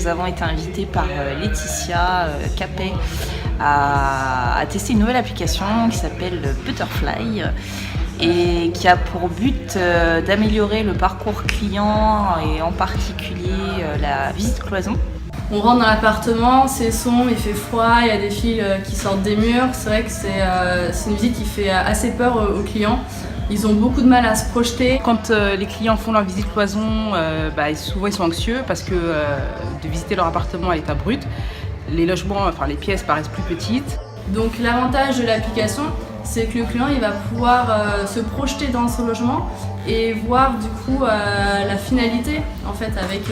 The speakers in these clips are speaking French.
nous avons été invités par Laetitia Capet à tester une nouvelle application qui s'appelle Butterfly et qui a pour but d'améliorer le parcours client et en particulier la visite cloison. On rentre dans l'appartement, c'est sombre, il fait froid, il y a des fils qui sortent des murs. C'est vrai que c'est une visite qui fait assez peur aux clients. Ils ont beaucoup de mal à se projeter. Quand les clients font leur visite cloison, souvent ils sont anxieux parce que de visiter leur appartement à l'état brut, les logements, les pièces paraissent plus petites. Donc l'avantage de l'application, c'est que le client il va pouvoir se projeter dans son logement et voir du coup la finalité en fait avec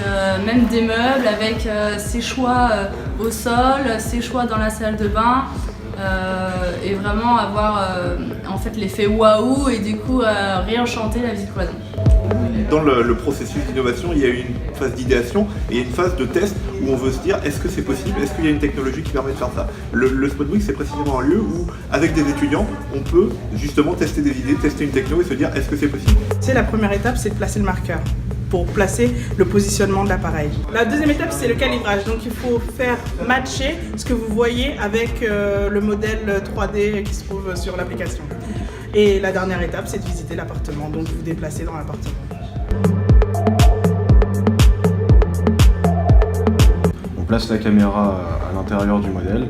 même des meubles, avec ses choix au sol, ses choix dans la salle de bain et vraiment avoir en fait l'effet waouh et du coup réenchanter la visite cloison. Dans le processus d'innovation, il y a eu une phase d'idéation et une phase de test où on veut se dire est-ce que c'est possible, est-ce qu'il y a une technologie qui permet de faire ça. Le Spotbrick, c'est précisément un lieu où, avec des étudiants, on peut justement tester des idées, tester une techno et se dire est-ce que c'est possible. La première étape, c'est de placer le marqueur pour placer le positionnement de l'appareil. La deuxième étape, c'est le calibrage. Donc il faut faire matcher ce que vous voyez avec le modèle 3D qui se trouve sur l'application. Et la dernière étape, c'est de visiter l'appartement, donc vous déplacer dans l'appartement. On place la caméra à l'intérieur du modèle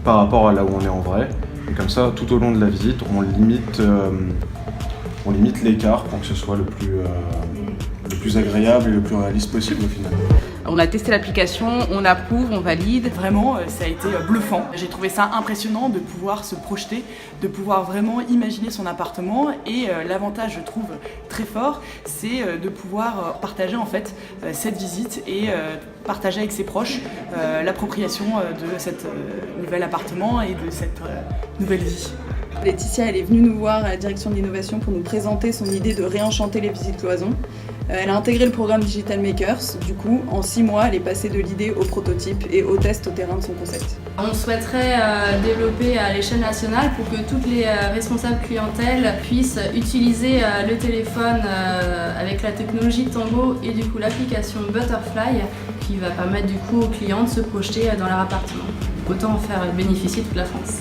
par rapport à là où on est en vrai. Et comme ça, tout au long de la visite, on limite l'écart pour que ce soit le plus agréable et le plus réaliste possible au final. On a testé l'application, on approuve, on valide. Vraiment, ça a été bluffant. J'ai trouvé ça impressionnant de pouvoir se projeter, de pouvoir vraiment imaginer son appartement et l'avantage, je trouve, très fort, c'est de pouvoir partager en fait cette visite et partager avec ses proches l'appropriation de cet nouvel appartement et de cette nouvelle vie. Laetitia, elle est venue nous voir à la direction de l'innovation pour nous présenter son idée de réenchanter les visites cloison. Elle a intégré le programme Digital Makers. Du coup, en 6 mois, elle est passée de l'idée au prototype et au test au terrain de son concept. On souhaiterait développer à l'échelle nationale pour que toutes les responsables clientèle puissent utiliser le téléphone avec la technologie Tango et du coup l'application Butterfly qui va permettre du coup aux clients de se projeter dans leur appartement. Autant en faire bénéficier toute la France.